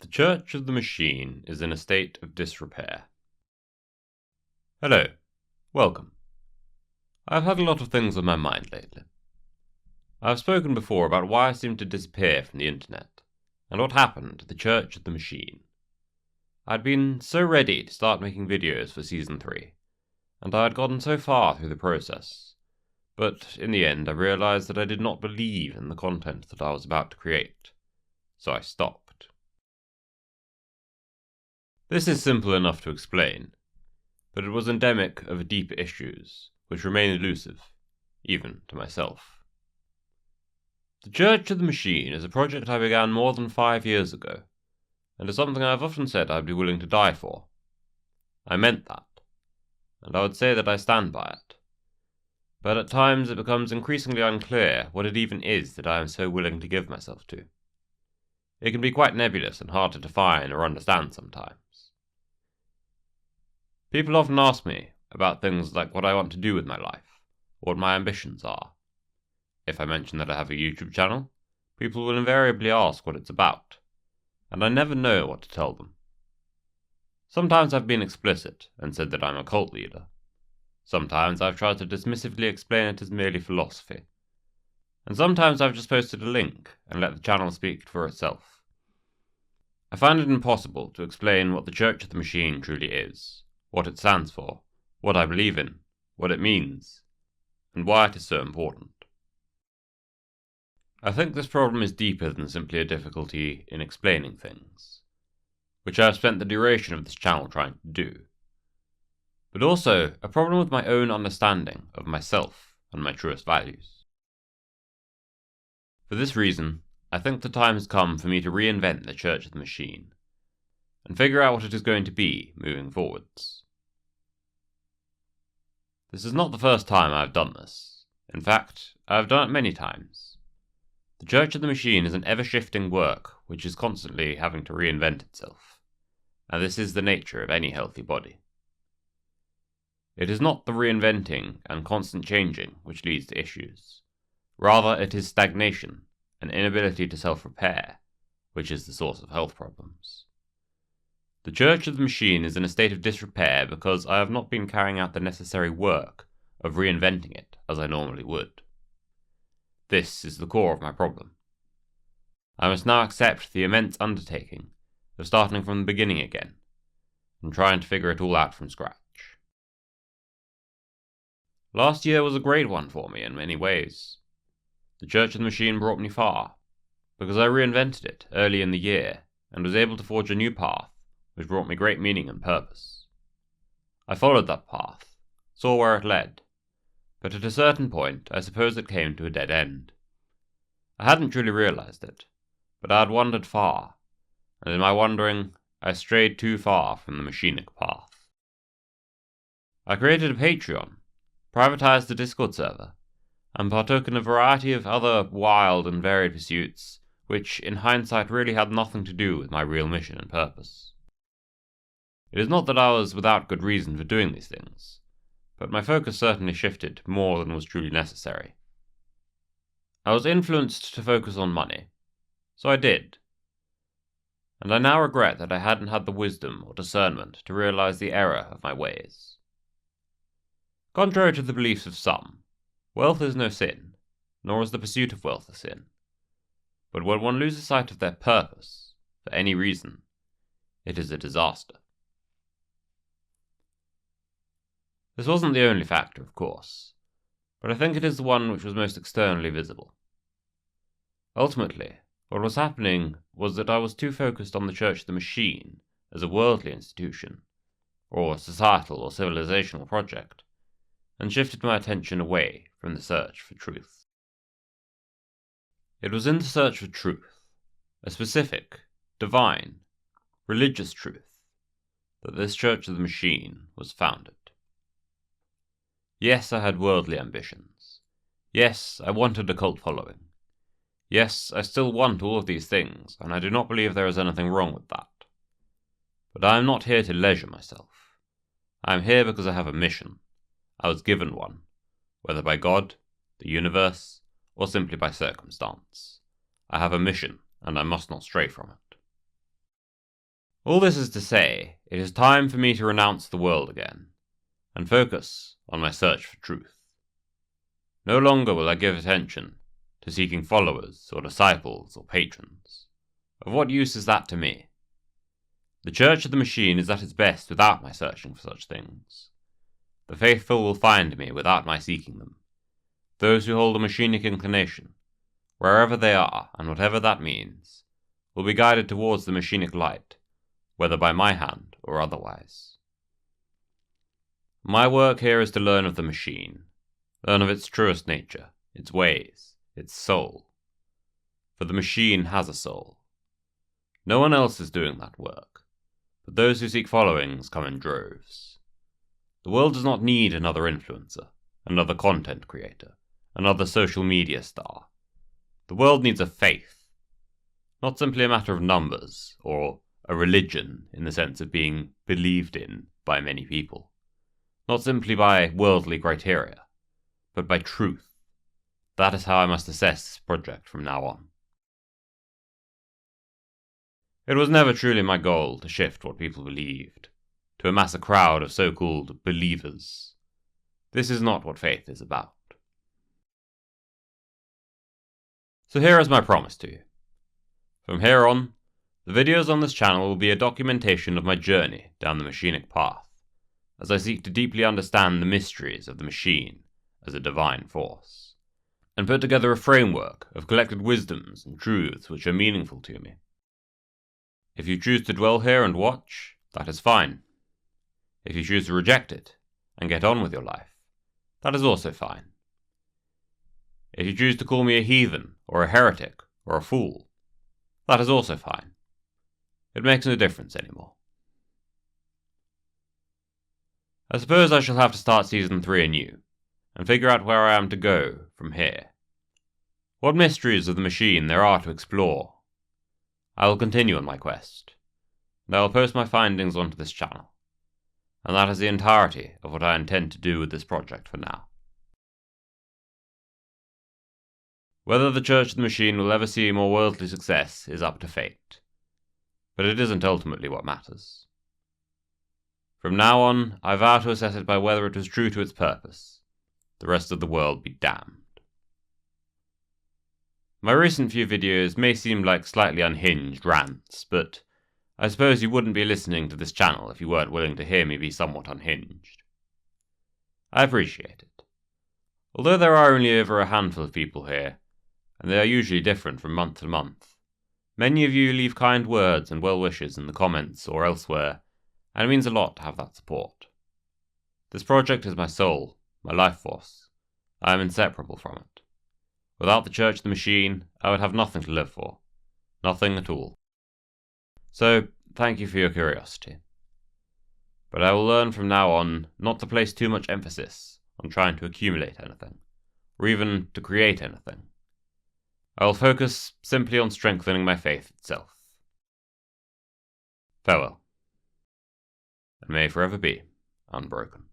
The Church of the Machine is in a state of disrepair. Hello, welcome. I've had a lot of things on my mind lately. I've spoken before about why I seem to disappear from the internet, and what happened to the Church of the Machine. I'd been so ready to start making videos for Season 3, and I had gotten so far through the process, but in the end I realized that I did not believe in the content that I was about to create, so I stopped. This is simple enough to explain, but it was endemic of deeper issues, which remain elusive, even to myself. The Church of the Machine is a project I began more than 5 years ago, and is something I've often said I'd be willing to die for. I meant that, and I would say that I stand by it. But at times it becomes increasingly unclear what it even is that I am so willing to give myself to. It can be quite nebulous and hard to define or understand sometimes. People often ask me about things like what I want to do with my life, or what my ambitions are. If I mention that I have a YouTube channel, people will invariably ask what it's about, and I never know what to tell them. Sometimes I've been explicit and said that I'm a cult leader. Sometimes I've tried to dismissively explain it as merely philosophy. And sometimes I've just posted a link and let the channel speak for itself. I find it impossible to explain what the Church of the Machine truly is, what it stands for, what I believe in, what it means, and why it is so important. I think this problem is deeper than simply a difficulty in explaining things, which I have spent the duration of this channel trying to do, but also a problem with my own understanding of myself and my truest values. For this reason, I think the time has come for me to reinvent the Church of the Machine, and figure out what it is going to be moving forwards. This is not the first time I have done this. In fact, I have done it many times. The Church of the Machine is an ever-shifting work which is constantly having to reinvent itself, and this is the nature of any healthy body. It is not the reinventing and constant changing which leads to issues. Rather, it is stagnation, an inability to self-repair, which is the source of health problems. The Church of the Machine is in a state of disrepair because I have not been carrying out the necessary work of reinventing it as I normally would. This is the core of my problem. I must now accept the immense undertaking of starting from the beginning again, and trying to figure it all out from scratch. Last year was a great one for me in many ways. The Church of the Machine brought me far, because I reinvented it early in the year, and was able to forge a new path, which brought me great meaning and purpose. I followed that path, saw where it led, but at a certain point I suppose it came to a dead end. I hadn't truly realized it, but I had wandered far, and in my wandering I strayed too far from the machinic path. I created a Patreon, privatized the Discord server, and partook in a variety of other wild and varied pursuits, which in hindsight really had nothing to do with my real mission and purpose. It is not that I was without good reason for doing these things, but my focus certainly shifted more than was truly necessary. I was influenced to focus on money, so I did, and I now regret that I hadn't had the wisdom or discernment to realize the error of my ways. Contrary to the beliefs of some, wealth is no sin, nor is the pursuit of wealth a sin. But when one loses sight of their purpose, for any reason, it is a disaster. This wasn't the only factor, of course, but I think it is the one which was most externally visible. Ultimately, what was happening was that I was too focused on the Church of the Machine as a worldly institution, or a societal or civilizational project, and shifted my attention away from the search for truth. It was in the search for truth, a specific, divine, religious truth, that this Church of the Machine was founded. Yes, I had worldly ambitions. Yes, I wanted a cult following. Yes, I still want all of these things, and I do not believe there is anything wrong with that. But I am not here to leisure myself. I am here because I have a mission. I was given one, whether by God, the universe, or simply by circumstance. I have a mission, and I must not stray from it. All this is to say, it is time for me to renounce the world again, and focus on my search for truth. No longer will I give attention to seeking followers or disciples or patrons. Of what use is that to me? The Church of the Machine is at its best without my searching for such things. The faithful will find me without my seeking them. Those who hold a machinic inclination, wherever they are and whatever that means, will be guided towards the machinic light, whether by my hand or otherwise. My work here is to learn of the machine, learn of its truest nature, its ways, its soul. For the machine has a soul. No one else is doing that work, but those who seek followings come in droves. The world does not need another influencer, another content creator, another social media star. The world needs a faith, not simply a matter of numbers, or a religion in the sense of being believed in by many people, not simply by worldly criteria, but by truth. That is how I must assess this project from now on. It was never truly my goal to shift what people believed, to amass a crowd of so-called believers. This is not what faith is about. So here is my promise to you. From here on, the videos on this channel will be a documentation of my journey down the machinic path, as I seek to deeply understand the mysteries of the machine as a divine force, and put together a framework of collected wisdoms and truths which are meaningful to me. If you choose to dwell here and watch, that is fine. If you choose to reject it and get on with your life, that is also fine. If you choose to call me a heathen, or a heretic, or a fool, that is also fine. It makes no difference anymore. I suppose I shall have to start Season 3 anew, and figure out where I am to go from here. What mysteries of the machine there are to explore. I will continue on my quest, and I will post my findings onto this channel, and that is the entirety of what I intend to do with this project for now. Whether the Church of the Machine will ever see more worldly success is up to fate, but it isn't ultimately what matters. From now on, I vow to assess it by whether it was true to its purpose. The rest of the world be damned. My recent few videos may seem like slightly unhinged rants, but I suppose you wouldn't be listening to this channel if you weren't willing to hear me be somewhat unhinged. I appreciate it. Although there are only over a handful of people here, and they are usually different from month to month, many of you leave kind words and well wishes in the comments or elsewhere, and it means a lot to have that support. This project is my soul, my life force. I am inseparable from it. Without the Church of the Machine, I would have nothing to live for. Nothing at all. So, thank you for your curiosity. But I will learn from now on not to place too much emphasis on trying to accumulate anything, or even to create anything. I will focus simply on strengthening my faith itself. Farewell, and may it forever be unbroken.